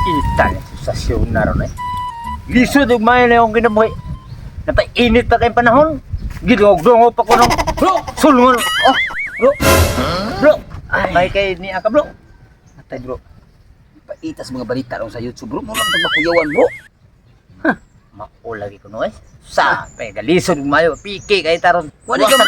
Kita na sa sasyon na ron eh. Lisod yung mayan na yung kinabuhi. Napainit pa kayong panahon. Gidungog-dungog pa ko ng bro, sulungan. Oh, bro. Bro, may kay ni Aka bro. Atay bro. Paitas mga balita ron sa YouTube bro. Murang tagmakuyawan bro. Mao lagi ko no eh. Sa pegalisod mayo piki kay taron. Wali kang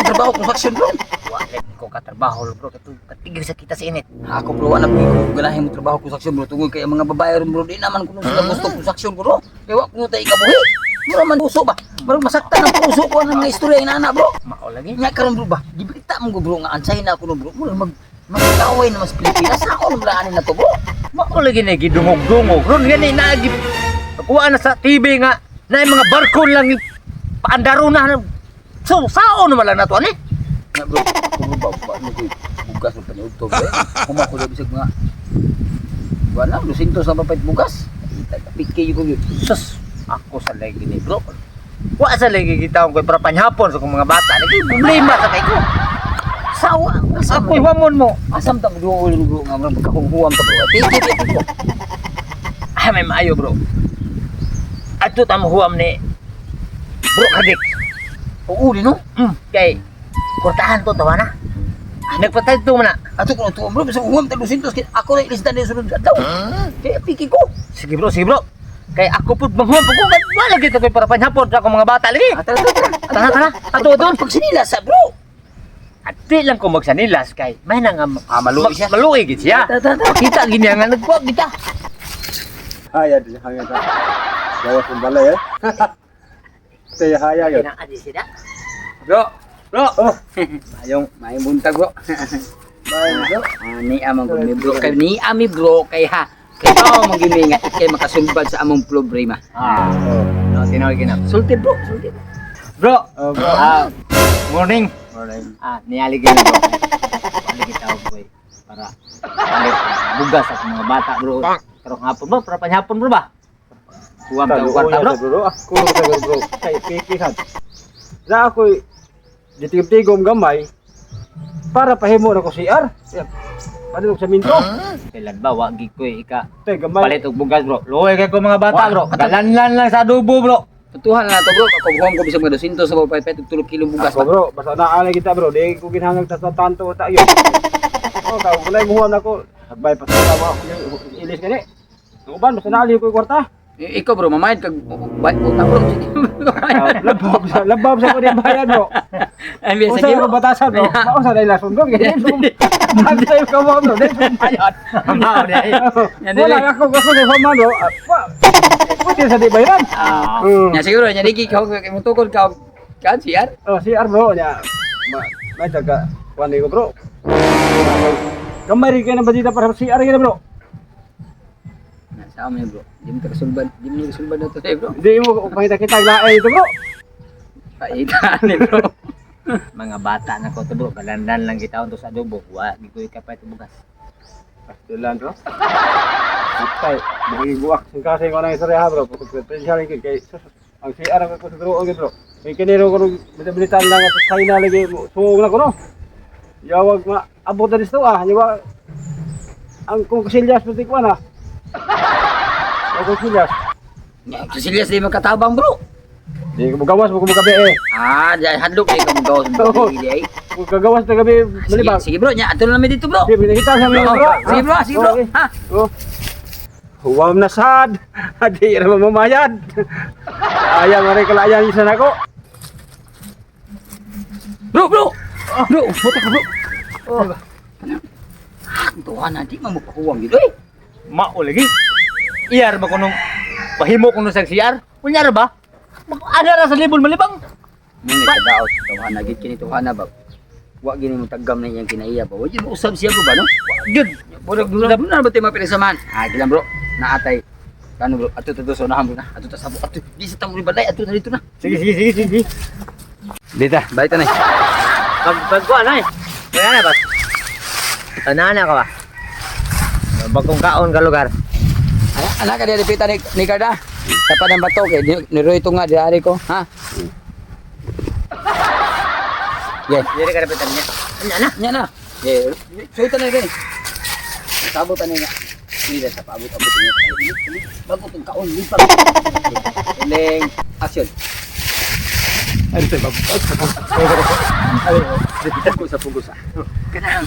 trabaho construction bro. Wala ko katrabaho bro katigil sa kita sa init. Ako bro, anak ko ganahin mo trabaho construction bro. Tungod kay mga babae ron bro. Di naman kuno sila gusto construction bro. Kaya wak mo tayo ikabuhi. Mura man puso ba? Murang masaktan ang puso ko ng mga istorya yung nana bro. Mao lagi. Nya karon bro ba? Gibalita mo ko bro nga ansay na ako no bro. Mura magkaway na mas Pilipinas. Ako nang laanin na to bro. Mao lagi na gidungog-dungog. Ron gani naagi. Kuha na sa TV nga na yung mga barko lang paandaro na. So, sao naman lang na to ani? Nga bro, kung ba bugas ng paniud to bro. Kumako na bisag mga wala, 200 sa papait bugas. Piki ko yun. Sus, ako sa lagi ni bro. Wa sa lagi kita ko para panyapon sa mga bata. Lagi problema sa kay ko. Sawa, ako'y wamon mo. Asam ta bro ulo bro nga magkakuhuam ta bro. Piki bro. Ay, may maayo bro. Ato tamo huam ni bro kadik. Oo di no? Kay kurtahan to tawa na. Nagpatay to man na. Ato ko to bro bisag huam ta 200 ako na ilista ni sunod adlaw. Kaya piki ko. Sige bro. Kay ako pud manghuam pag wala kita koy para panhapon sa akong mga bata lagi. Tara. Ato doon Pag sinila sa bro. At di lang ko magsanilas kay may nang maluwi siya. Maluwi gid siya. Kita gini nga nagkuha kita. Haya di haya ta. Gawas ng balay eh. Saya haya yun. Adi sida. Bro. Oh, Mayong buntag bro. bahay bro. Ni amang mi bro kay ni ami bro kay ha. Kay tao magimi nga kay makasumbad sa among problema. No, tinawag na. Sulti bro. Bro. Oh, bro. Morning. Morning. Nialig na bro. Palig kita boy para palit bugas sa mga bata bro. Karong hapon bro, para panhapon bro ba? Huwag ka kwarta bro. Bro, ako sa bro. Kay piki sad. Na ako ditigom gamay para pahimo na ko CR. Padulog sa minto. Kailan ba wagi ko ika Tay gamay. palit og bugas bro. Luoy kay ko mga bata bro. Galanlan lang sa adobo bro. Tutuhan na to bro. Pagkuhan ko bisag mga 200 sa papay 3 kilo bugas Ako bro, basta naaalay kita bro. Di ko ginhangag sa tanto tayo. Oh, kau kulay muhuam na ko. Sagbay pa sa tawa ako ilis gani. Uban basta naali ko kwarta. Ikaw bro, mamayad kag bayad utang bro. Labab sa ko di bayad bro. Ay biasa Usa giro. ko batasan bro. Mao sa dai lason bro. Antay ko mo bro. Dai bayad. Mao di ay. Wala ako sa fama bro. Pwede sa di bayaran. Ya siguro nya digi kau kay mutukod ka kan siar. Oh, CR bro nya. May taga wani ko bro. Gamay rin kayo ng badita para sa CR gini bro. Sa amin bro. Di mo kasulbad na to bro. Hindi mo pakita kita laay ito bro. Paita ni bro. Mga bata na ko to bro. Galanlan lang kita unto sa adobo. Wa di ko ikapay to bugas. Pastilan bro. Patay, buhay buwak. Ang kasi ko nang istorya ha bro. Pwede rin kay ang CR ako sa bro bro. May kiniro ko nung bilitan lang at China lagi. Suog na ko no. Yawag ma abot na dito yawa ang kung kasilyas pati ko na. Ang kasilyas. Nya kasilyas di makatabang bro. Di ko gawas mo gabi eh. Dai hadlok di ka mo gawas bro. Di ay. Kung kagawas na gabi malibang. Sige bro, nya ato na mi dito bro. Sige, kita sa mga bro. Sige bro. Ha. Oh. Huwam na sad. Adi ra mamamayad. Ayaw mo rin kalayan isa na ko. Bro. Bro, puta ka bro. Oh. Tuhan na di mamukuwang gid oy. Mao lagi. Iyar ba kunong pahimo kuno sa CR? Kunyara ba? Ada ra sa libol malibang. Muni kadaot tuhan na gid kini tuhan na ba. Wa gini mo taggam na iyang kinaiya ba. Wa gid usab siya bro ba no? Good. Burag dula na ba tayo mapilisamahan? Gilang bro. Naatay. Kano bro? Ato to sonahan bro na. Ato ta sabok ato. Di sa tamo ni balay ato na dito na. Sige. Dita, baita na. Pagkuha na eh. Kaya na ba? Tanana ka ba? Bagong kaon ka lugar. Anak ka di pita ni Karda. Tapan ng bato kay ni Roy to nga diari ko, ha? Yeah. Diri ka repetan niya. Anya na. Nya na. Yeah. Suita na gani. Sabot ani nga. Hindi sa paabot-abot niya. Bago itong kaon, lipat. Ending, action. Ano tayo bago? Ano? Dito ko sa pugusa. Kanang,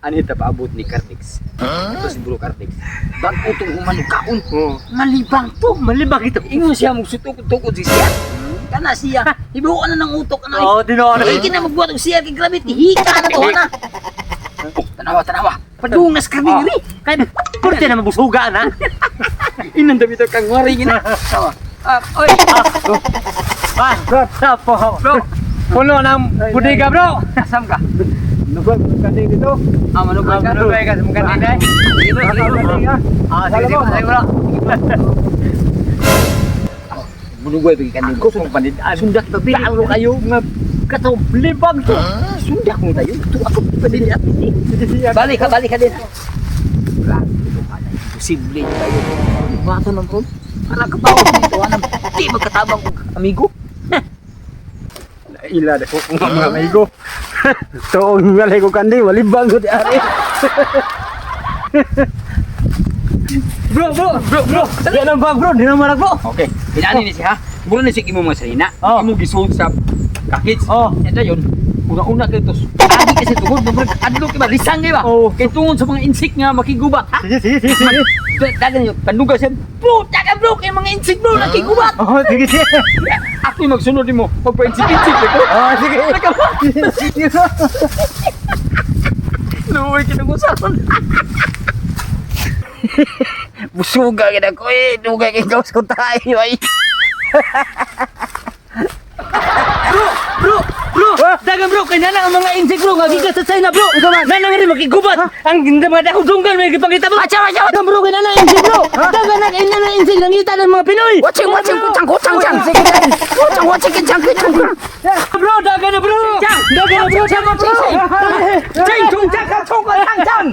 Ano ito paabot ni Cartix? Ito si Bro Cartix. bago itong humanong kaon. Oo. Malibang to. Malibang ito. Ingon siya magsutukod-tukod siya. Kana siya. Ibuo na ng utok. Oo, tinoon. Higin na magbuhat og siya kay grabe. Hika na to na. Oh, tanawa. Padungas ka diri. Kaya, kurte na mabusugaan, ha? Inanda bitaw kang wari gina. Tawa. Oy. Ah, bro. Puno ng budiga, bro. Asam ka. Nugod, kanting dito. Manugay ka. Manugay ka sa mga kanina, eh. Dito, dito. Sige, bro. Manugay bagi kanin ko. Sundak pa Lalo kayo, mga katablibang to. Sundak mo tayo. Ito ako padilat. Balik ka din. Imposible yun tayo. Bato ng tol. Alam ka ba ako dito? Di magkatabang kong amigo. Ila deh kung mga amigo. So, ngalay ko kandi, walibang ko di ari. Bro. Di na bag, bro. Di na marag, bro. Okay. Pinani ni siya ha. Mula ni siya imo mga salina. Oh. Imo gisuot sa kakits. Oh. Ito yun. Una-una ka ito. Agi kasi tungod. Adlo ka ba? Lisang ka ba? Oh. Kaya tungod sa mga insik nga makigubat ha. Sige. Dagan yun. Tanduga siya. Bro! Dagan bro! Kaya mga insik bro! Nakigubat! Oh, sige. Ako yung magsunod mo. Magpa-insik-insik ko. Oh, sige. Luwi kinag-usapan. Busuga ka na ko eh. Dugay kay gawas ko tayo ay. Bro, dagan bro, kaya na ang mga insect bro, magigas sa China bro. Nana nga rin makigubat. Ang ganda mga dahudunggan, may ipangita bro. Wacha! Dagan bro, kaya na insect bro. Dagan na kaya na insect, nangita ng mga Pinoy. Watching! Kuchang! Bro, dagan na bro. Dagan na bro, dagan bro. Ching! Chang!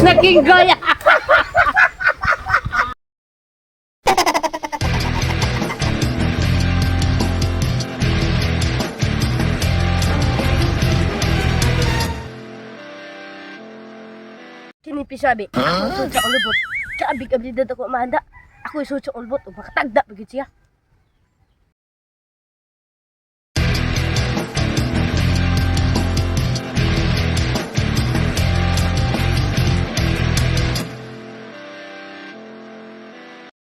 Nakinggoy. Kini pisabi. Ako sa ulbot. Kaabig-abli dito ko mahanda. Ako isusok ulbot o makatagda bigit siya.